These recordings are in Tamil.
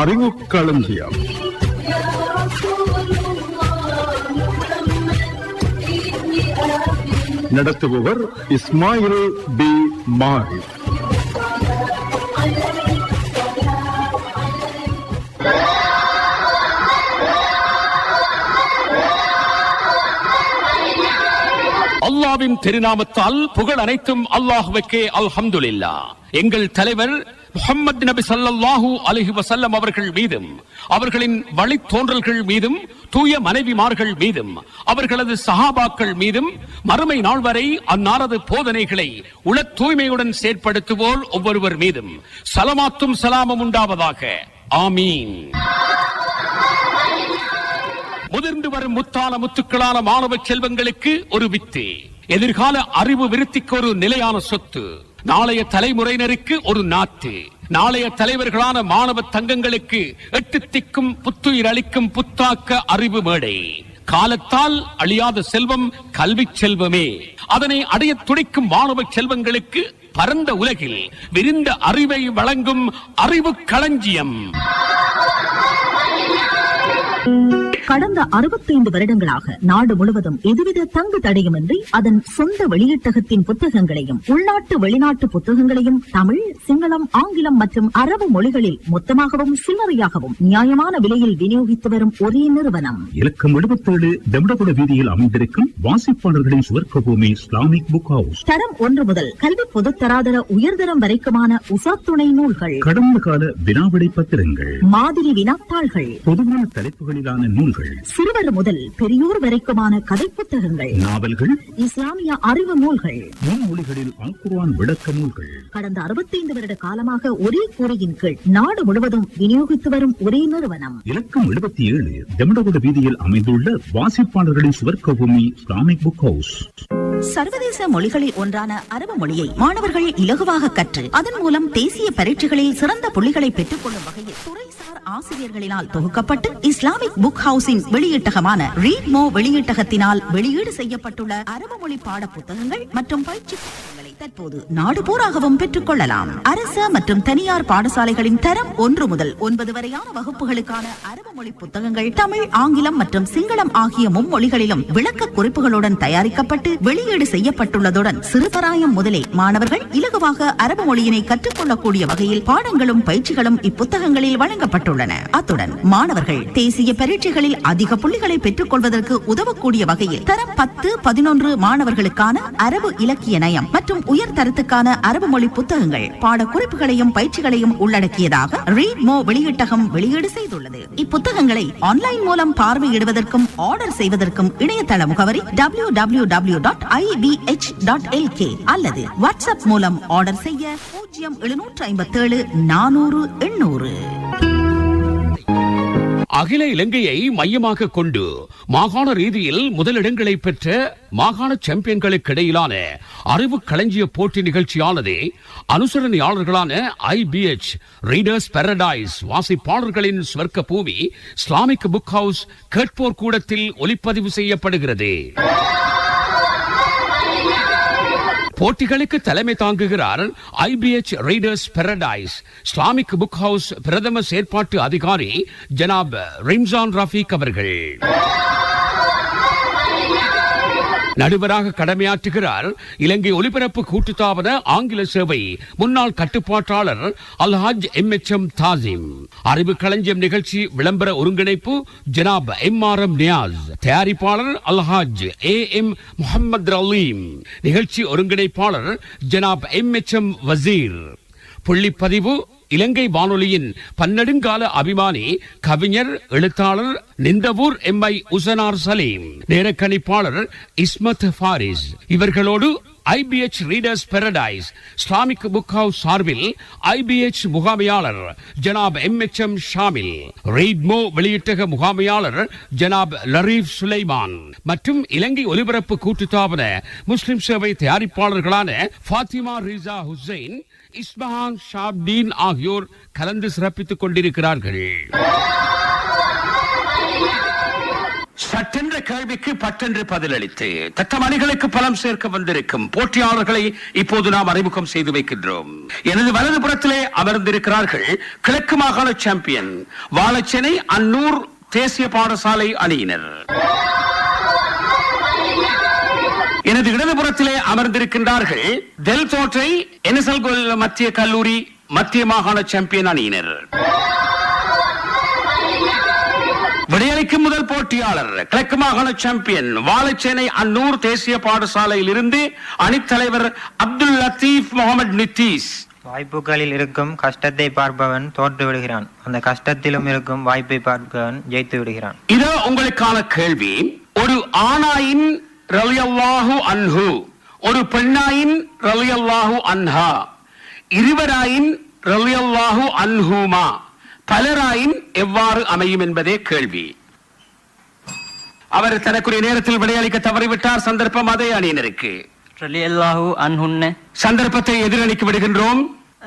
அறிவுக்களஞ்சியம். நடத்துபவர் இஸ்மாயில் பி மாரி. அல்லாஹ்வின் திருநாமத்தால் புகழ் அனைத்தும் அல்லாஹ்வுக்கே. அல்ஹம்துலில்லாஹ். எங்கள் தலைவர் முஹம்மது நபி ஸல்லல்லாஹு அலைஹி வஸல்லம் அவர்கள் மீதும் அவர்களின் வழித்தோன்றல்கள் மீதும் தூய மனைவிமார்கள் மீதும் அவர்களது சஹாபாக்கள் மீதும் மறுமை நாள் வரை அன்னாரது போதனைகளை உள தூய்மையுடன் செயற்படுத்துவோர் ஒவ்வொருவர் மீதும் சலமாத்தும் சலாமும் உண்டாவதாக. ஆமீன். முதிர்ந்து வரும் முத்தான முத்துக்களான மாணவ செல்வங்களுக்கு ஒரு வித்து, எதிர்கால அறிவு விருத்திக்கு ஒரு நிலையான சொத்து, நாளைய தலைமுறையினருக்கு ஒரு நாட்டு, நாளைய தலைவர்களான மாணவ தங்கங்களுக்கு 8 திக்கும் புத்துயிர் அளிக்கும் புத்தாக்க அறிவு மேடை. காலத்தால் அழியாத செல்வம் கல்வி செல்வமே. அதனை அடைய துடிக்கும் மாணவ செல்வங்களுக்கு பரந்த உலகில் விரிந்த அறிவை வழங்கும் அறிவு களஞ்சியம். கடந்த 65 வருடங்களாக நாடு முழுவதும் எதுவித தங்கு தடையுமின்றி அதன் சொந்த வெளியீட்டகத்தின் புத்தகங்களையும் உள்நாட்டு வெளிநாட்டு புத்தகங்களையும் தமிழ், சிங்களம், ஆங்கிலம் மற்றும் அரபு மொழிகளில் மொத்தமாகவும் சில்லறையாகவும் நியாயமான விலையில் விநியோகித்து வரும் ஒரே நிறுவனம் இலக்கம் 77 தெம்படகுட வீதியில் அமைந்திருக்கும் வாசிப்பாளர்களின் சுவர்க்க பூமி இஸ்லாமிக் புக் ஹவுஸ். தரம் 1 முதல் கல்வி பொதுத்தராதர உயர்தரம் வரைக்குமான உசாத்துணை நூல்கள், கடந்த கால வினாவிடை பத்திரங்கள், மாதிரி வினாத்தாள்கள், பொதுவான தலைப்புகளிலான நூல்கள், சிறுவர் முதல் பெரியோர் வரைக்குமான கதை புத்தகங்கள், நாவல்கள், இஸ்லாமிய அறிவு நூல்கள், முன்மொழிகளில் அல் குர்ஆன் விளக்க நூல்கள். கடந்த 65 வருட காலமாக ஒரே கூரையின் கீழ் நாடு முழுவதும் விநியோகித்து வரும் ஒரே நிறுவனம் இலக்கம் 77 தெம்படகுட வீதியில் அமைந்துள்ள வாசிப்பாளர்களின் சுவர்க்க பூமி இஸ்லாமிக் புக் ஹவுஸ். சர்வதேச மொழிகளில் ஒன்றான அரபு மொழியை மாணவர்கள் இலகுவாக கற்று அதன் மூலம் தேசிய பரீட்சைகளில் சிறந்த புள்ளிகளை பெற்றுக் கொள்ளும் வகையில் துறைசார் ஆசிரியர்களினால் தொகுக்கப்பட்டு இஸ்லாமிக் புக் ஹவுஸின் வெளியீட்டகமான ரீட்மோ வெளியீட்டகத்தினால் வெளியீடு செய்யப்பட்டுள்ள அரபு மொழி பாட புத்தகங்கள் மற்றும் பயிற்சி புத்தகங்களை தற்போது நாடு பூராகவும் பெற்றுக் கொள்ளலாம். அரச மற்றும் தனியார் பாடசாலைகளின் தரம் 1 முதல் 9 வரையான வகுப்புகளுக்கான அரபு மொழி புத்தகங்கள் தமிழ், ஆங்கிலம் மற்றும் சிங்களம் ஆகிய மும்மொழிகளிலும் விளக்க குறிப்புகளுடன் தயாரிக்கப்பட்டு வெளியீடு செய்யப்பட்டுள்ளதுடன் சிறுபராயம் முதலே மாணவர்கள் இலகுவாக அரபு மொழியினை கற்றுக்கொள்ளக்கூடிய வகையில் பாடங்களும் பயிற்சிகளும் இப்புத்தகங்களில் வழங்கப்பட்டுள்ளன. அத்துடன் மாணவர்கள் தேசிய பரீட்சைகளில் அதிக புள்ளிகளை பெற்றுக் கொள்வதற்கு உதவக்கூடிய வகையில் தரம் 10, 11 மாணவர்களுக்கான அரபு இலக்கிய நயம் மற்றும் உயர் தரத்துக்கான அரபு மொழி புத்தகங்கள் பாட குறிப்புகளையும் பயிற்சிகளையும் உள்ளடக்கியதாக ரீட்மோ வெளியீட்டகம் வெளியீடு செய்துள்ளது. இப்புத்தகங்களை ஆன்லைன் மூலம் பார்வையிடுவதற்கும் ஆர்டர் செய்வதற்கும் இணையதள முகவரி www.ibh.lk அல்லது வாட்ஸ்அப் மூலம் ஆர்டர் செய்ய 0757 400 800. அகில இலங்கையை மையமாக கொண்டு மாகாண ரீதியில் முதலிடங்களை பெற்ற மாகாண சாம்பியன்களுக்கு இடையிலான அறிவு களஞ்சிய போட்டி நிகழ்ச்சியானது அனுசரணையாளர்களான IBH ரீடர்ஸ் பாரடைஸ் வாசிப்பாளர்களின் சுவர்க்க பூமி இஸ்லாமிக் புக் ஹவுஸ் கேட்போர் கூடத்தில் ஒலிப்பதிவு செய்யப்படுகிறது. போட்டிகளுக்கு தலைமை தாங்குகிறார் IBH readers paradise Islamic book house பிரதம செயற்பாட்டு அதிகாரி ஜனாப் ரிம்சான் ரஃபீக் அவர்கள். நடுவராக கடமையாற்றுகிறார் இலங்கை ஒலிபரப்பு கூட்டுத்தாபன ஆங்கில சேவை முன்னாள் கட்டுப்பாட்டாளர் அல்ஹாஜ் MHM தாசிம். அறிவு களஞ்சியம் நிகழ்ச்சி விளம்பர ஒருங்கிணைப்பு ஜனாப் MRM நியாஸ். தயாரிப்பாளர் அல்ஹாஜ் AM முஹம்மது அலீம். நிகழ்ச்சி ஒருங்கிணைப்பாளர் ஜனாப் MHM வசீர். புள்ளிப்பதிவு இலங்கை வானொலியின் பன்னெடுங்கால அபிமானி கவிஞர் எழுத்தாளர் நிந்தவூர் MI உசனார் சலீம். நேரக்கணிப்பாளர் இஸ்மத் ஃபாரிஸ். இவர்களோடு IBH readers paradise Islamic book house சார்பில் IBH முகாமையாளர் ஜனாப் MHM ஷாமில், ரீட்மோ வெளியீட்டக முகாமையாளர் ஜனாப் லரீப் சுலைமான் மற்றும் இலங்கை ஒலிபரப்பு கூட்டுத்தாபன முஸ்லிம் சேவை தயாரிப்பாளர்களான ஃபாத்திமா ரிசா ஹுசைன், இஸ்மஹான் ஷாப்தீன் ஆகியோர் கலந்து சிறப்பித்துக் கொண்டிருக்கிறார்கள். சட்டென்ற கேள்விக்கு பட்டென்று பதிலளித்து தத்தம் அணிகளுக்கு பலம் சேர்க்க வந்திருக்கும் போட்டியாளர்களை இப்போது நாம் அறிமுகம் செய்து வைக்கின்றோம். எனது வலது புறத்திலே அமர்ந்திருக்கிறார்கள் கிழக்கு மாகாண சாம்பியன் வாழைச்சேனை அன்னூர் தேசிய பாடசாலை அணியினர். எனது இடதுபுறத்திலே அமர்ந்திருக்கின்றார்கள் தெல் தோட்டை என்எஸ்எல் மத்திய கல்லூரி மத்திய மாகாண சாம்பியன் அணியினர். விடையளிக்கும் முதல் போட்டியாளர் கிழக்கு மாகாண சாம்பியன் வாழைச்சேனை அன்னூர் தேசிய பாடசாலையில் இருந்து அணித்தலைவர் அப்துல் லத்தீப் முகமது நித்தீஸ். வாய்ப்புகளில் இருக்கும் கஷ்டத்தை பார்ப்பவன் தோற்று விடுகிறான், அந்த கஷ்டத்திலும் இருக்கும் வாய்ப்பை பார்ப்பவன் ஜெயித்து விடுகிறான். இதோ உங்களுக்கான கேள்வி. ஒரு ஆணாயின் ரலியல்லாஹு அன்ஹு, ஒரு பெண்ணாயின் ரலியல்லாஹு அன்ஹா, இருவராயின் ரலியல்லாஹு அன்ஹுமா, பலராயின் எவ்வாறு அமையும் என்பதே கேள்வி. அவர் தனக்குரிய நேரத்தில் விடையளிக்க தவறிவிட்டார். சந்தர்ப்பம் அதே அணியினருக்கு. ரலியல்லாஹு அன்ஹுன்ன. சந்தர்ப்பத்தை எதிரணிக்கு விடுகின்றோம்.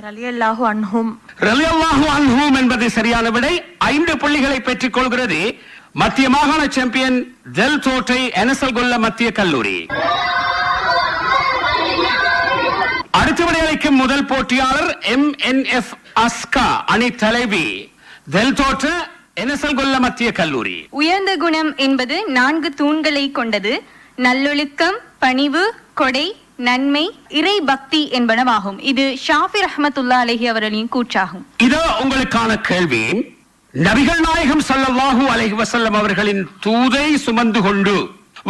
ரலியல்லாஹு அன்ஹும். ரலியல்லாஹு அன்ஹும் என்பது சரியான விடை. 5 புள்ளிகளை பெற்றுக் கொள்கிறது மத்திய மாகாண சாம்பியன் தெல் தோட்டை என்எஸ்எல் கொல்ல மத்திய கல்லூரி. அடுத்து விடையளிக்கும் முதல் போட்டியாளர் MNF அஸ்கா அணி தலைவி தெல் தோட்ட என்எஸ்எல் கொல்ல மத்திய கல்லூரி. உயர்ந்த குணம் என்பது 4 தூண்களை கொண்டது. நல்லொழுக்கம், பணிவு, கொடை, நன்மை, இறை பக்தி என்பனவாகும். இது ஷாஃபி ரஹ்மத்துல்லாஹி அலைஹி அவர்களின் கூற்றாகும். இதோ உங்களுக்கான கேள்வி. நபிகள் நாயகம் ஸல்லல்லாஹு அலைஹி வஸல்லம் அவர்களின் தூதை சுமந்து கொண்டு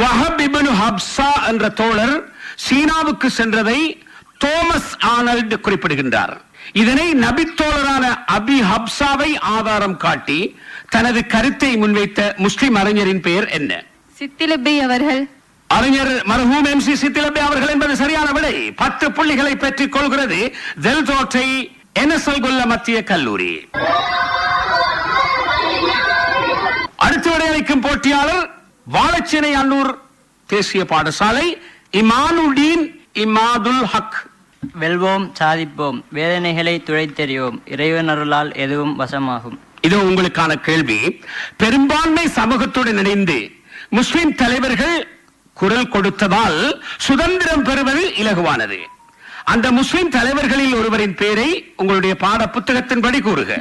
வஹப் இப்னு ஹப்ஸா என்ற தோழர் சீனாவுக்கு சென்றதை தோமஸ் ஆர்னல்ட் குறிப்பிடுகின்றார். இதனை நபித்தோழரான அபி ஹப்சாவை ஆதாரம் காட்டி தனது கருத்தை முன்வைத்த முஸ்லிம் அறிஞரின் பெயர் என்ன? சித்திலபி அவர்கள். அறிஞர் மர்ஹூம் MC சித்திலபி அவர்கள் என்பது சரியான விடை. 10 புள்ளிகளை பெற்றுக் கொள்கிறது தெல் தோட்டை என்எஸ்எல் கொல்ல மத்திய கல்லூரி. அடுத்து விடையளிக்கும் போட்டியாளர் வாழைச்சேனை அன்னூர் தேசிய பாடசாலை இமானுடீன் இமாதுல் ஹக். வெல்வோம், சாதிப்போம், வேதனைகளை துடைத்தெறியோம், இறைவன் அருளால் எதுவும் வசமாகும். இதோ உங்களுக்கான கேள்வி. பெரும்பான்மை சமூகத்துடன் இணைந்து முஸ்லிம் தலைவர்கள் குரல் கொடுத்ததால் சுதந்திரம் பெறுவது இலகுவானது. அந்த முஸ்லிம் தலைவர்களில் ஒருவரின் பெயரை உங்களுடைய பாட புத்தகத்தின்படி கூறுக.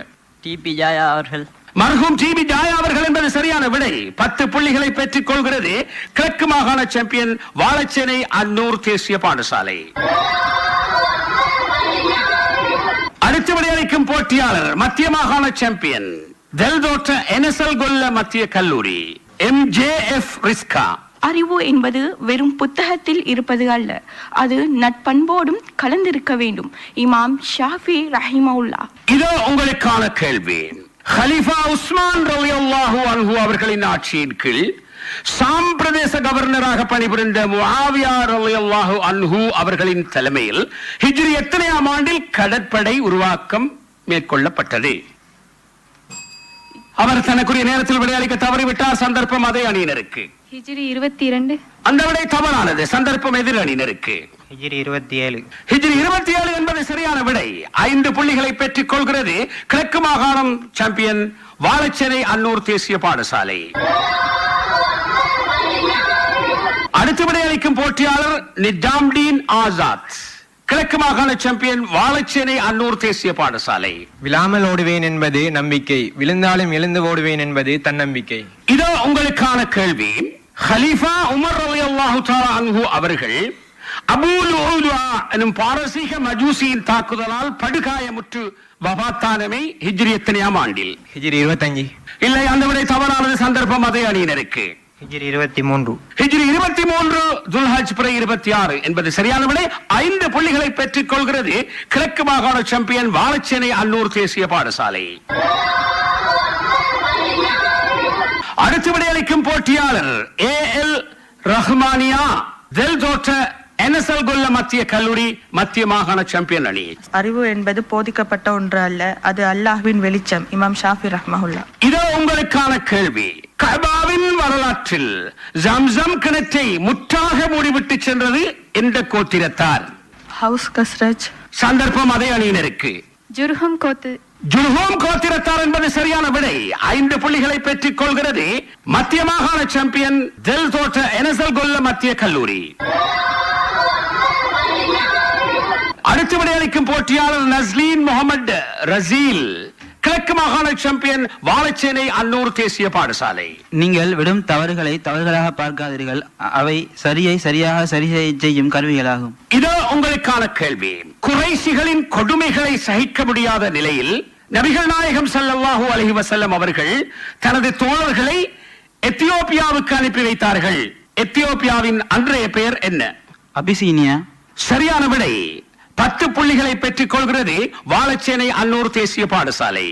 TP ஜாயா அவர்கள். மர்ஹூம் TP ஜாயா அவர்கள் என்பது சரியான விடை. 10 புள்ளிகளை பெற்றுக் கொள்கிறது கிழக்கு மாகாண சாம்பியன் வாழைச்சேனை அன்னூர் தேசிய பாடசாலை. அடுத்து விடையளிக்கும் போட்டியாளர் மத்திய மாகாண சாம்பியன் தெல் தோட்ட என்எஸ்எல் கொல்ல மத்திய கல்லூரி MJF ரிஸ்கா. அறிவு என்பது வெறும் புத்தகத்தில் இருப்பது அல்ல, அது நட்பண்போடும் கலந்திருக்க வேண்டும். இமாம் ஷாஃபி ரஹிமவுல்லா. இதோ உங்களுக்கான கேள்வி. ஹலிஃபா உஸ்மான் ரலியல்லாஹு அன்ஹு அவர்களின் ஆட்சியின் கீழ் சாம் பிரதேச கவர்னராக பணிபுரிந்த முஆவியா ரலியல்லாஹு அன்ஹு அவர்களின் தலைமையில் ஹிஜ்ரி எத்தனையாம் ஆண்டில் கடற்படை உருவாக்கம் மேற்கொள்ளப்பட்டது? அவர் தனக்குரிய நேரத்தில் விடையளிக்க தவறிவிட்டார். சந்தர்ப்பம் அதே அணியினருக்கு. ஹிஜ்ரி 22. அந்த விடை தவறானது. சந்தர்ப்பம் எதிர் அணியினருக்கு. ஹிஜ்ரி 27. ஹிஜ்ரி 27 என்பது சரியான விடை. 5 புள்ளிகளை பெற்றுக் கொள்கிறது கிழக்கு மாகாணம் சாம்பியன் வாழைச்சேனை அன்னூர் தேசிய பாடசாலை. அடுத்து விடையளிக்கும் போட்டியாளர் நிஜாம்டீன் ஆசாத் கிழக்கு மாகாண சாம்பியன் வாழைச்சேனை அன்னூர் தேசிய பாடசாலை. விழாமல் ஓடுவேன் என்பது நம்பிக்கை, விழுந்தாலும் எழுந்து ஓடுவேன் என்பது தன்னம்பிக்கை. இதோ உங்களுக்கான கேள்வி. ஹலீஃபா உமர் ரலியல்லாஹு தஆலா அன்ஹு அவர்கள் அபூ லுஅலுஆ எனும் பாரசீக மஜூசியின் தாக்குதலால் படுகாயமுற்று வஃபாத்தானமை ஹிஜ்ரி எத்தனையாம் ஆண்டில்? ஹிஜ்ரி 25. இல்லை, அந்த விடை தவறானது. சந்தர்ப்பம் அதே அணியினருக்கு. ஹிஜ்ரி 23. ஹிஜ்ரி 23 துல்ஹஜ் பிறை 26 என்பது சரியான விடை. 5 புள்ளிகளை பெற்றுக் கொள்கிறது கிழக்கு மாகாண சாம்பியன் வாழைச்சேனை அன்னூர் தேசிய பாடசாலை. அடுத்து விடையளிக்கும் போட்டியாளர் AL ரஹ்மானியா தெல் தோட்ட என்எஸ்எல் கொல்ல மத்திய கல்லூரி மத்திய மாகாண சாம்பியன் அணி. அறிவு என்பது போதிக்கப்பட்ட ஒன்று அல்ல, அது அல்லாஹ்வின் வெளிச்சம். இமாம் ஷாஃபி ரஹ்மஹுல்லா. இதோ உங்களுக்கான கேள்வி. கஅபாவின் வரலாற்றில் ஜம்சம் கிணற்றை முற்றாக மூடிவிட்டு சென்றது எந்த கோத்திரத்தார்? House Khazraj. சந்தர்ப்பம் அதே அணியினருக்கு. ஜுர்ஹம் கோத்து. ஜுல்ஹூம் கோத்திரத்தார் என்பது சரியான விடை. 5 புள்ளிகளை பெற்றுக் கொள்கிறது மத்திய மாகாண சாம்பியன் தெல் தோட்ட எனசல் கொல்ல மத்திய கல்லூரி. அடுத்த விடையளிக்கும் போட்டியாளர் நஸ்லீன் முகமது ரசீல், கிழக்கு மாகாண சாம்பியன் வாழைச்சேனை அன்னூர் தேசிய பாடசாலை. நீங்கள் விடும் தவறுகளை தவறுகளாக பார்க்காதீர்கள், அவை சரியை சரியாக சரி செய்யும் கருவிகளாகும். இதோ உங்களுக்கான கேள்வி. குறைஷிகளின் கொடுமைகளை சகிக்க முடியாத நிலையில் நபிகள் நாயகம் ஸல்லல்லாஹு அலைஹி வஸல்லம் அவர்கள் தனது தோழர்களை எத்தியோப்பியாவுக்கு அனுப்பி வைத்தார்கள். எத்தியோப்பியாவின் அன்றைய பெயர் என்ன? அபிசீனியா. சரியான விடை. 10 புள்ளிகளை பெற்றுக் கொள்கிறது வாழைச்சேனை அன்னூர் தேசிய பாடசாலை.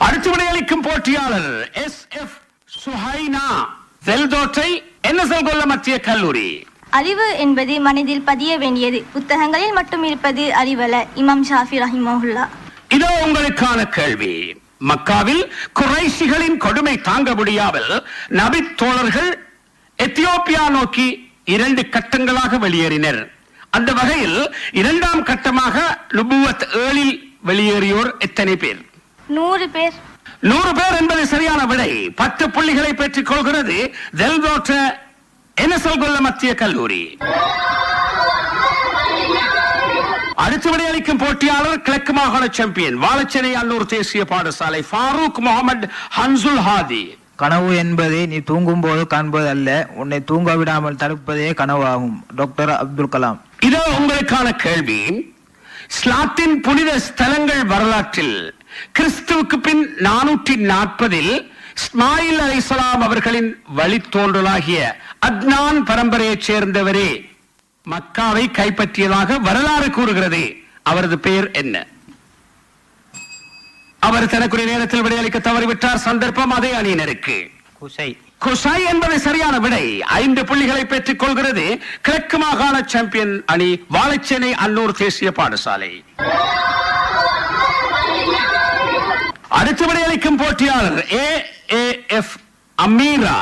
அடுத்த விடையளிக்கும் போட்டியாளர் SF சுஹைனா, தெல்தோட்டை என்எஸ்எல் கொல்ல மத்திய கல்லூரி. அறிவு என்பது மனதில் பதிய வேண்டியது, புத்தகங்களில் மட்டும் இருப்பது அறிவல்ல. இமாம் ஷாஃபி ரஹிமஹுல்லா. இதோ உங்களுக்கான கேள்வி. மக்காவில் குறைஷிகளின் கொடுமை தாங்க முடியாமல் நபி தோழர்கள் எத்தியோப்பியா நோக்கி 2 கட்டங்களாக வெளியேறினர். அந்த வகையில் 2ஆம் கட்டமாக நுபுவத் 7இல் வெளியேறியோர் எத்தனை பேர்? 100 பேர். 100 பேர் என்பது சரியான விடை. 10 புள்ளிகளை பெற்றுக் கொள்கிறது தெல்தோட்ட எனசல் கொல்ல மத்திய கல்லூரி. அடுத்த விடையளிக்கும் போட்டியாளர் கிழக்கு மாகாண சாம்பியன் வாழைச்சேனை அன்னூர் தேசிய பாடசாலை ஃபாரூக் முகமது ஹன்சுல் ஹாதி. கனவு என்பதை நீ தூங்கும் போது காண்பது அல்ல, உன்னை தூங்க விடாமல் தடுப்பதே கனவாகும். டாக்டர் அப்துல் கலாம். இதோ உங்களுக்கான கேள்வி. இஸ்லாத்தின் புனித ஸ்தலங்கள் வரலாற்றில் கிறிஸ்துவுக்கு பின் 440இல் இஸ்மாயில் அலைஹிஸ்ஸலாம் அவர்களின் வழித்தோன்றலாகிய அத்னான் பரம்பரையைச் சேர்ந்தவரே மக்காவை கைப்பற்றியதாக வரலாறு கூறுகிறது. அவரது பெயர் என்ன? அவர் தனக்குரிய நேரத்தில் விடையளிக்க தவறிவிட்டார். சந்தர்ப்பம் அதே அணியினருக்கு. குசை என்பது சரியான விடை. 5 புள்ளிகளை பெற்றுக் கொள்கிறது கிழக்கு மாகாண சாம்பியன் அணி வாழைச்சேனை அன்னூர் தேசிய பாடசாலை. அடுத்த விடையளிக்கும் போட்டியாளர் AAF அமீரா,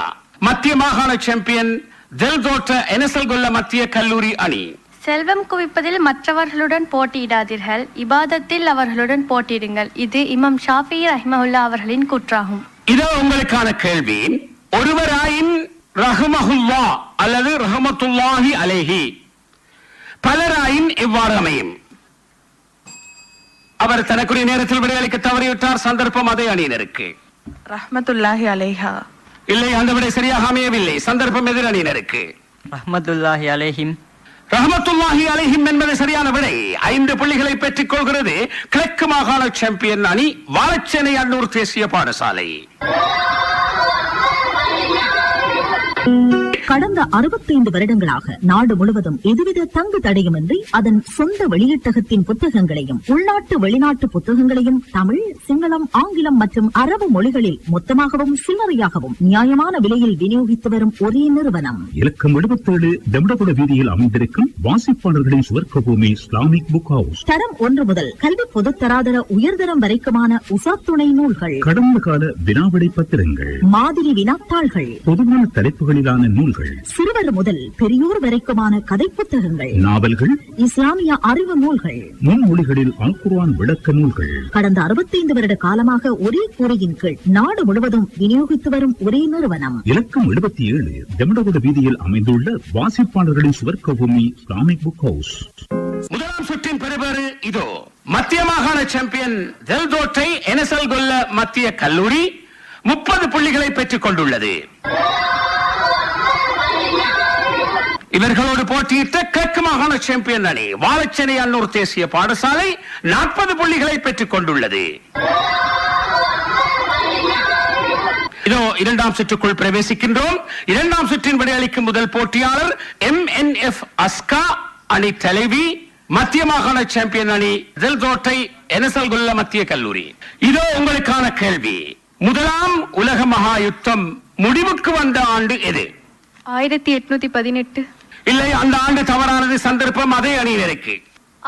மத்திய மாகாண சாம்பியன் தெல்தோட்ட எனசல் கொல்ல மத்திய கல்லூரி அணி. செல்வம் குவிப்பதில் மற்றவர்களுடன் போட்டியிடாதீர்கள், இபாதத்தில் அவர்களுடன் போட்டியிடுங்கள். இது இமாம் ஷாஃபி ரஹிமஹுல்லா அவர்களின் கூற்றாகும். இதோ உங்களுக்கான கேள்வி. ஒருவராயின் ரஹ்மஹுல்லா அல்லது ரஹமத்துல்லாஹி அலைஹி, பலராயின் எவ்வாறு அமையும்? அவர் தனக்குரிய நேரத்தில் விடையளிக்க தவறிவிட்டார். சந்தர்ப்பம் அதே அணியினருக்கு. ரஹ்மத்துல்லாஹி அலைஹா. இல்லை, அந்த விடை சரியாக அமையவில்லை. சந்தர்ப்பம் எதிர் அணியினருக்கு. ரஹ்மத்துல்லாஹி அலைஹிம். ரஹமத்துல்லாஹி அலைஹிம் என்பது சரியான விடை. 5 புள்ளிகளை பெற்றுக் கொள்கிறது கிழக்கு மாகாண சாம்பியன் அணி வாழைச்சேனை அன்னூர் தேசிய பாடசாலை. கடந்த 65 வருடங்களாக நாடு முழுவதும் எதுவித தங்கு தடையுமின்றி அதன் சொந்த வெளியீட்டகத்தின் புத்தகங்களையும் உள்நாட்டு வெளிநாட்டு புத்தகங்களையும் தமிழ், சிங்களம், ஆங்கிலம் மற்றும் அரபு மொழிகளில் மொத்தமாகவும் சில்லறையாகவும் நியாயமான விலையில் விநியோகித்து வரும் ஒரே நிறுவனம். இலக்கம் 77 தெம்டகுட வீதியில் அமைந்திருக்கும் வாசிப்பாளர்களின் சுவர்க்க பூமி இஸ்லாமிக் புக் ஹவுஸ். தரம் 1 முதல் கல்வி பொதுத்தராதர உயர்தரம் வரைக்குமான உசாத்துணை நூல்கள், கடந்த கால வினாவிடை பத்திரங்கள், மாதிரி வினாத்தாள்கள், பொதுவான தலைப்புகளிலான நூல்கள், சிறுவர் முதல் பெரியோர் வரைக்குமான கதை புத்தகங்கள், நாவல்கள், இஸ்லாமிய அறிவு நூல்கள், முன்மொழிகளில் அல் குர்ஆன் விளக்க நூல்கள். கடந்த 65 வருட காலமாக ஒரே கூரையின் கீழ் நாடு முழுவதும் விநியோகித்து வரும் ஒரே நிறுவனம். இலக்கம் 77 தெம்டகுட வீதியில் அமைந்துள்ள வாசிப்பாளர்களின் சுவர்க்க பூமி இஸ்லாமிக் புக் ஹவுஸ். முதலாம் சுற்றின் பெறுபேறு இதோ. மத்திய மாகாண சாம்பியன் தெல்தோட்டை எனசல் கொல்ல மத்திய கல்லூரி 30 புள்ளிகளை பெற்றுக் கொண்டுள்ளது. இவர்களோடு போட்டியிட்ட கிழக்கு மாகாண சாம்பியன் அணி வாழைச்சேனை அன்னூர் தேசிய பாடசாலை 40 புள்ளிகளை பெற்றுக் கொண்டுள்ளது. இதோ 2ஆம் சுற்றுக்குள் பிரவேசிக்கின்றோம். 2ஆம் சுற்றின் விடையளிக்கும் முதல் போட்டியாளர் MNF அஸ்கா அணி தலைவி, மத்திய மாகாண சாம்பியன் அணி தெல்தோட்டை எனசல் கொல்ல மத்திய கல்லூரி. இதோ உங்களுக்கான கேள்வி. முதலாம் உலக மகா யுத்தம் முடிவுக்கு வந்த ஆண்டு எது? 1818. இல்லை, அந்த ஆண்டு தவறானது. சந்தர்ப்பம் அதே அணியினருக்கு.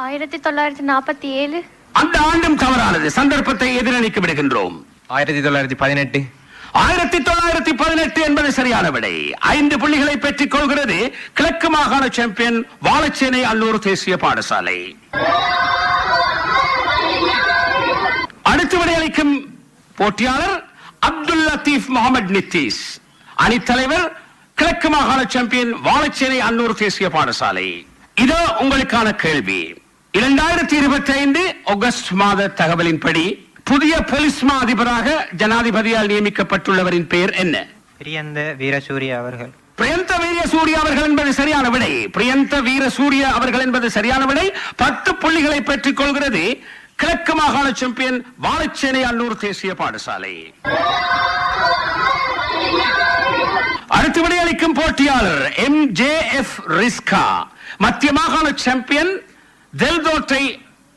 1947. அந்த ஆண்டும் தவறானது. சந்தர்ப்பத்தை எதிரணிக்கு விடுகின்றோம். 1918. 1918 என்பது சரியான விடை. 5 புள்ளிகளை பெற்றுக் கொள்கிறது கிழக்கு மாகாண சாம்பியன் வாழைச்சேனை அன்னூர் தேசிய பாடசாலை. அடுத்து விடையளிக்கும் போட்டியாளர் அப்துல் லத்தீப் முகமது நித்தீஸ். அணித்தலைவர் கிழக்கு மாகாண சாம்பியன் வாழைச்சேனை அன்னூர் தேசிய பாடசாலை. இதோ உங்களுக்கான கேள்வி. 2025 ஆகஸ்ட் மாத தகவலின்படி புதிய போலீஸ் மா அதிபராக ஜனாதிபதியால் நியமிக்கப்பட்டுள்ளவரின் பெயர் என்ன? பிரியந்த வீரசூரிய அவர்கள். பிரியந்த வீரசூரிய அவர்கள் என்பது சரியான விடை. பிரியந்த வீரசூரிய அவர்கள் என்பது சரியான விடை. 10 புள்ளிகளை பெற்றுக் கொள்கிறது கிழக்கு மாகாண சாம்பியன் வாழைச்சேனை அன்னூர் தேசிய பாடசாலை. அடுத்து விடையளிக்கும் போட்டியாளர் MJF ரிஸ்கா. மத்திய மாகாண சாம்பியன் தெல்தோட்டை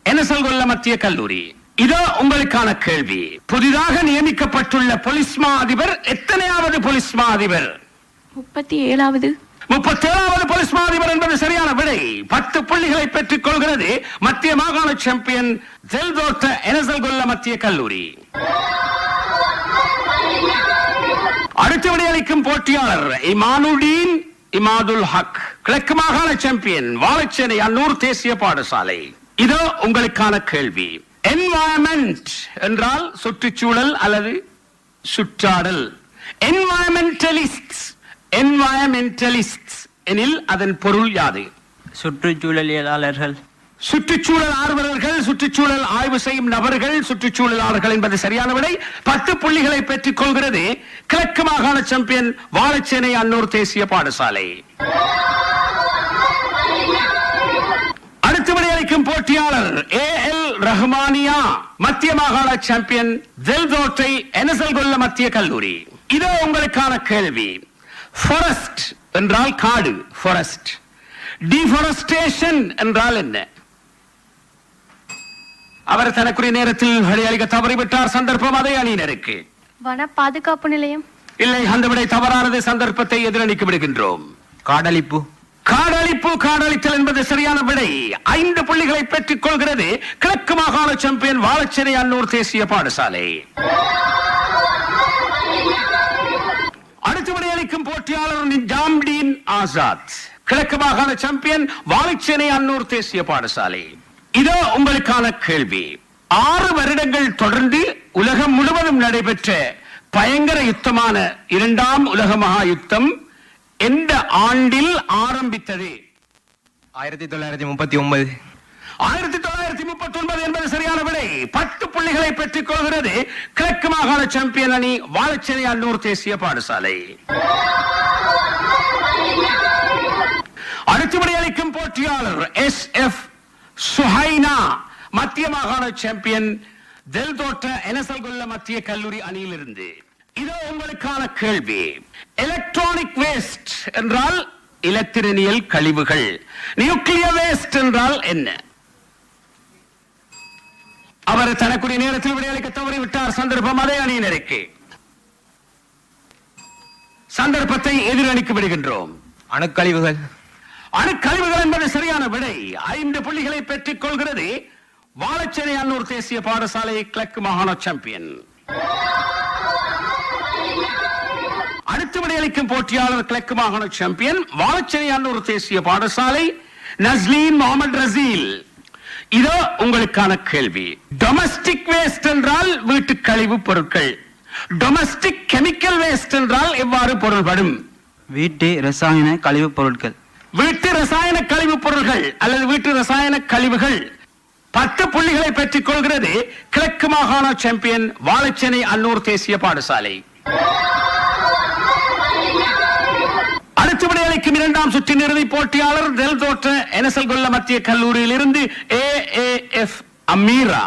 எனசல்கொல்ல மத்திய கல்லூரி. இதோ உங்களுக்கான கேள்வி. புதிதாக நியமிக்கப்பட்டுள்ள போலீஸ் மா அதிபர் எத்தனையாவது போலீஸ் மா அதிபர்? 37வது. 37வது போலீஸ் மா அதிபர் என்பது சரியான விடை. 10 புள்ளிகளை பெற்றுக் கொள்கிறது மத்திய மாகாண சாம்பியன் தெல்தோட்ட எனசல்கொல்ல மத்திய கல்லூரி. அடுத்து விடையளிக்கும் போட்டியாளர் இமானுடீன் இமாதுல் ஹக். கிழக்கு மாகாண சாம்பியன் வாழைச்சேனை அன்னூர் தேசிய பாடசாலை. இதோ உங்களுக்கான கேள்வி. என்வாயன்மெண்ட் என்றால் சுற்றுச்சூழல் அல்லது சுற்றாடல். என்வாயன்மெண்டலிஸ்ட் எனில் அதன் பொருள் யாது? சுற்றுச்சூழலியலாளர்கள். சுற்றுச்சூழல் ஆர்வலர்கள், சுற்றுச்சூழல் ஆய்வு செய்யும் நபர்கள், சுற்றுச்சூழலாளர்கள் என்பது சரியான விடை. 10 புள்ளிகளை பெற்றுக் கொள்கிறது கிழக்கு மாகாண சாம்பியன் வாழைச்சேனை அன்னூர் தேசிய பாடசாலை. அடுத்து விடையளிக்கும் போட்டியாளர் AL ரஹ்மானியா. மத்திய மாகாண சாம்பியன் தெல்தோட்டை எனசல்கொல்ல மத்திய கல்லூரி. இதோ உங்களுக்கான கேள்வி. ஃபாரஸ்ட் என்றால் காடு. ஃபாரஸ்ட். டிஃபாரஸ்டேஷன் என்றால் என்ன? அவர் தனக்குரிய நேரத்தில் விடையளிக்க தவறிவிட்டார். சந்தர்ப்பம் அதே அணியினருக்கு. வன பாதுகாப்பு நிலையம். இல்லை, அந்த விடை தவறானது. சந்தர்ப்பத்தை எதிரணிக்கு விடுகின்றோம். காடழிப்பு. காடழித்தல் என்பது சரியான விடை. 5 புள்ளிகளை பெற்றுக் கொள்கிறது கிழக்கு மாகாண சாம்பியன் வாழைச்சேனை அன்னூர் தேசிய பாடசாலை. அடுத்து விடையளிக்கும் போட்டியாளர் நிஜாம்டீன் ஆசாத். கிழக்கு மாகாண சாம்பியன் வாழைச்சேனை அன்னூர் தேசிய பாடசாலை. இதோ உங்களுக்கான கேள்வி. 6 வருடங்கள் தொடர்ந்து உலகம் முழுவதும் நடைபெற்ற பயங்கர யுத்தமான 2ஆம் உலக மகா யுத்தம் எந்த ஆண்டில் ஆரம்பித்தது? 1939. 1939 என்பது சரியான விடை. 10 புள்ளிகளை பெற்றுக் கொள்கிறது கிழக்கு மாகாண சாம்பியன் அணி வாழைச்சேனை அன்னூர் தேசிய பாடசாலை. அடுத்து விடையளிக்கும் போட்டியாளர் SF சுஹைனா. மத்திய மாகாண சாம்பியன் தெல்தோட்ட எனசல்கொல்ல மத்திய கல்லூரி அணியிலிருந்து. இதோ உங்களுக்கான கேள்வி. எலக்ட்ரானிக் வேஸ்ட் என்றால் இலத்திரனியல் கழிவுகள். நியூக்ளியர் வேஸ்ட் என்றால் என்ன? அவர் தனக்குரிய நேரத்தில் விடையளிக்க தவறிவிட்டார். சந்தர்ப்பம் அதே அணியினருக்கு. சந்தர்ப்பத்தை எதிரணிக்கு விடுகின்றோம். அணுக்கழிவுகள். அணுக்கழிவுகள் என்பது சரியான விடை. 5 புள்ளிகளை பெற்றுக் கொள்கிறது வாழைச்சேனை அன்னூர் தேசிய பாடசாலை கிழக்கு மாகாண சாம்பியன். அடுத்து விடையளிக்கும் போட்டியாளர் கிழக்கு மாகாண சாம்பியன் வாழைச்சேனை அன்னூர் தேசிய பாடசாலை நஸ்லீன் முகமது ரசீல். இதோ உங்களுக்கான கேள்வி. டொமஸ்டிக் வேஸ்ட் என்றால் வீட்டு கழிவு பொருட்கள். டொமஸ்டிக் கெமிக்கல் வேஸ்ட் என்றால் எவ்வாறு பொருள்படும்? வீட்டு ரசாயன கழிவுப் பொருட்கள். வீட்டு ரசாயன கழிவு பொருள்கள் அல்லது வீட்டு ரசாயன கழிவுகள். 10 புள்ளிகளை பெற்றுக் கொள்கிறது கிழக்கு மாகாண சாம்பியன் வாழைச்சேனை அன்னூர் தேசிய பாடசாலை. அடுத்து விடையளிக்கும் 2ஆம் சுற்றின் இறுதி போட்டியாளர் தெல்தோட்ட எனசல்கொல்ல மத்திய கல்லூரியில் இருந்து AAF அமீரா.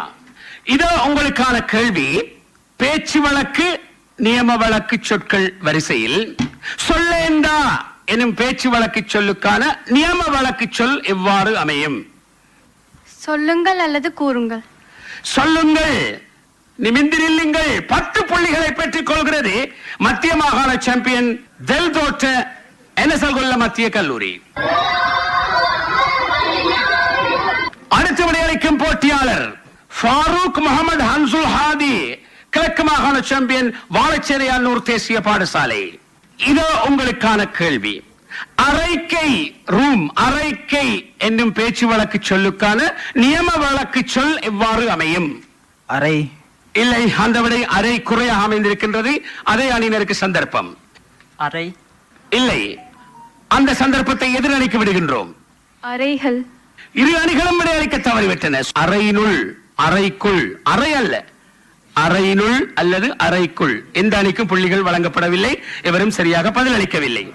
இதோ உங்களுக்கான கேள்வி. பேச்சு வழக்கு நியம வழக்கு சொற்கள் வரிசையில் சொல்லேண்டா எனும் பேச்சு வழக்கு சொல்லுக்கான நியம வழக்கு சொல் எவ்வாறு அமையும்? சொல்லுங்கள் அல்லது கூறுங்கள். சொல்லுங்கள். நிமிர்ந்து நில்லுங்கள். 10 புள்ளிகளை பெற்றுக் கொள்கிறது மத்திய மாகாண சாம்பியன் தெல்தோட்ட எனசல்கொல்ல மத்திய கல்லூரி. அடுத்து விடையளிக்கும் போட்டியாளர் ஃபாரூக் முகமது ஹன்சுல் ஹாதி. கிழக்கு மாகாண சாம்பியன் வாழைச்சேனை அன்னூர் தேசிய பாடசாலை. இதோ உங்களுக்கான கேள்வி. அரைக்கை ரூம். அரைக்கை என்னும் பேச்சு வழக்கு சொல்லுக்கான நியம வழக்கு சொல் எவ்வாறு அமையும்? அறை. இல்லை, அந்த விடை அரை குறையாக அமைந்திருக்கின்றது. அதே அணியினருக்கு சந்தர்ப்பம். அறை. இல்லை, அந்த சந்தர்ப்பத்தை எதிரணிக்கு விடுகின்றோம். அறைகள். இரு அணிகளும் விடையளிக்க தவறிவிட்டன. அறையினுள், அறைக்குள், அறை அல்ல, அறையினுள் அல்லது அறைக்குள். எந்த அணிக்கும் புள்ளிகள் வழங்கப்படவில்லை. எவரும் சரியாக பதிலளிக்கவில்லை.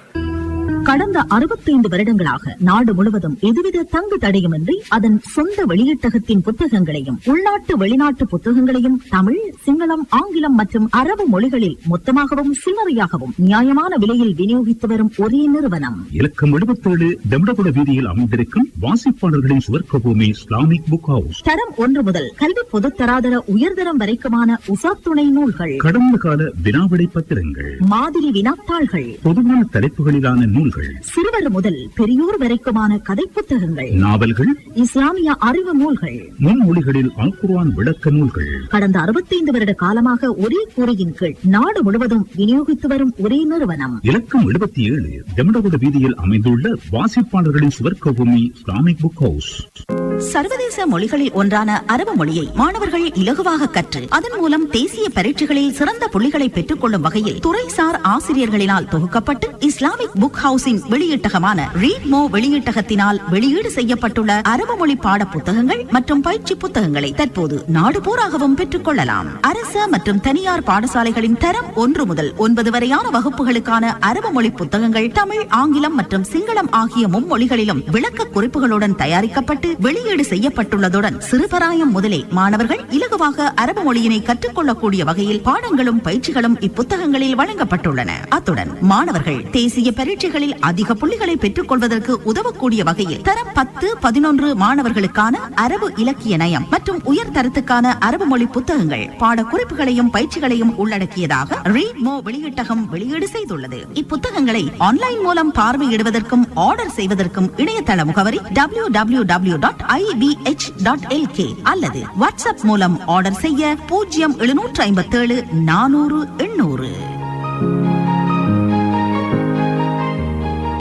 கடந்த 65 வருடங்களாக நாடு முழுவதும் எதுவித தங்கு தடையுமின்றி அதன் சொந்த வெளியீட்டகத்தின் புத்தகங்களையும் உள்நாட்டு வெளிநாட்டு புத்தகங்களையும் தமிழ், சிங்களம், ஆங்கிலம் மற்றும் அரபு மொழிகளில் மொத்தமாகவும் சில்லறையாகவும் நியாயமான விலையில் விநியோகித்து வரும் ஒரே நிறுவனம் இலக்கம் 77 தெம்டகுட வீதியில் அமைந்திருக்கும் வாசிப்பாளர்களின் சுவர்க்கபூமி இஸ்லாமிக் புக் ஹவுஸ். தரம் 1 முதல் கல்வி பொதுத்தராதர உயர்தரம் வரைக்குமான உசாத்துணை நூல்கள், கடந்த கால வினாவிடை பத்திரங்கள், மாதிரி வினாத்தாள்கள், பொதுவான தலைப்புகளிலான நூல்கள், சிறுவர் முதல் பெரியோர் வரைக்குமான கதை புத்தகங்கள், நாவல்கள், இஸ்லாமிய அறிவு நூல்கள், முன்மொழிகளில் அல் குர்ஆன் விளக்க நூல்கள். கடந்த 65 வருட காலமாக ஒரே கூரையின் கீழ் நாடு முழுவதும் விநியோகித்து வரும் ஒரே நிறுவனம் இலக்கம் 77 தெம்டகுட வீதியில் அமைந்துள்ள வாசிப்பாளர்களின் சுவர்க்கபூமி இஸ்லாமிக் புக் ஹவுஸ். சர்வதேச மொழிகளில் ஒன்றான அரபு மொழியை மாணவர்கள் இலகுவாக கற்று அதன் மூலம் தேசிய பரீட்சைகளில் சிறந்த புள்ளிகளை பெற்றுக் கொள்ளும் வகையில் துறைசார் ஆசிரியர்களினால் தொகுக்கப்பட்டு இஸ்லாமிக் புக் ஹவுஸின் வெளியீட்டகமான ரீட்மோ வெளியீட்டகத்தினால் வெளியீடு செய்யப்பட்டுள்ள அரபு மொழி பாட புத்தகங்கள் மற்றும் பயிற்சி புத்தகங்களை தற்போது நாடு பூராகவும் பெற்றுக் கொள்ளலாம். அரச மற்றும் தனியார் பாடசாலைகளின் தரம் 1 முதல் 9 வரையான வகுப்புகளுக்கான அரபு மொழி புத்தகங்கள் தமிழ், ஆங்கிலம் மற்றும் சிங்களம் ஆகிய மும்மொழிகளிலும் விளக்க குறிப்புகளுடன் தயாரிக்கப்பட்டு வெளியீடு செய்யப்பட்டுள்ளதுடன் சிறுபராயம் முதலே மாணவர்கள் இலகுவாக அரபு மொழியினை கற்றுக்கொள்ளக்கூடிய வகையில் பாடங்களும் பயிற்சிகளும் இப்புத்தகங்களில் வழங்கப்பட்டுள்ளன. அத்துடன் மாணவர்கள் தேசிய பரீட்சைகளில் அதிக புள்ளிகளை பெற்றுக் கொள்வதற்கு உதவக்கூடிய வகையில் தரம் 10, 11 மாணவர்களுக்கான அரபு இலக்கிய நயம் மற்றும் உயர்தரத்துக்கான அரபு மொழி புத்தகங்கள் பாட குறிப்புகளையும் பயிற்சிகளையும் உள்ளடக்கியதாக ரீட்மோ வெளியீட்டகம் வெளியீடு செய்துள்ளது. இப்புத்தகங்களை ஆன்லைன் மூலம் பார்வையிடுவதற்கும் ஆர்டர் செய்வதற்கும் இணையதள முகவரி www.ibh.lk அல்லது வாட்ஸ்அப் மூலம் ஆர்டர் செய்ய 0757 400 800.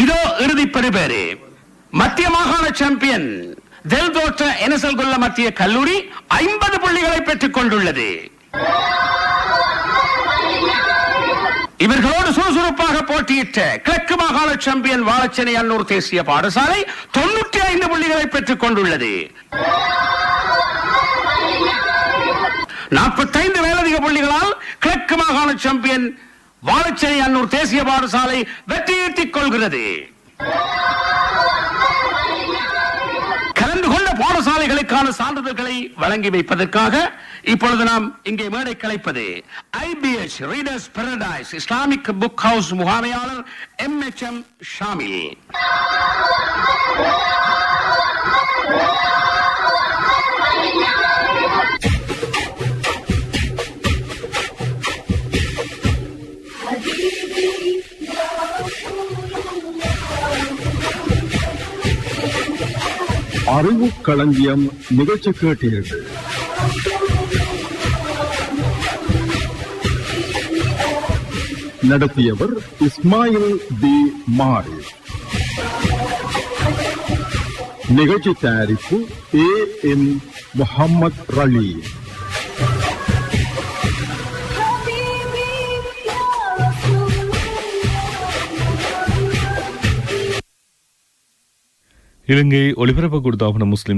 இதோ இறுதி பெறுபேறு. மத்திய மாகாண சாம்பியன் தெல்தோட்ட என்எஸ்எல் கொல்ல மத்திய கல்லூரி 50 புள்ளிகளை பெற்றுக் கொண்டுள்ளது. இவர்களோடு சுறுசுறுப்பாக போட்டியிட்ட கிழக்கு மாகாண சாம்பியன் வாழச்சேனை அன்னூர் தேசிய பாடசாலை 95 புள்ளிகளை பெற்றுக் கொண்டுள்ளது. 45 மேலதிக புள்ளிகளால் கிழக்கு மாகாண சாம்பியன் வாழச்சேனை அன்னூர் தேசிய பாடசாலை வெற்றியீட்டிக் கொள்கிறது. கலந்து கொண்ட பாடசாலைகளுக்கான சான்றிதழ்களை வழங்கி வைப்பதற்காக இப்பொழுது நாம் இங்கே மேடை கலைப்பது IBH readers paradise Islamic book house முகாமையாளர் MHM ஷாமில். அறிவு களஞ்சியம் நிகழ்ச்சி கேட்டீர்கள். நடத்தியவர் இஸ்மாயில் பி மாரிஸ். நிகழ்ச்சி தயாரிப்பு AM முஹம்மத் ரலி. இலங்கை ஒலிபரப்பு கொடுத்தாபன முஸ்லிம்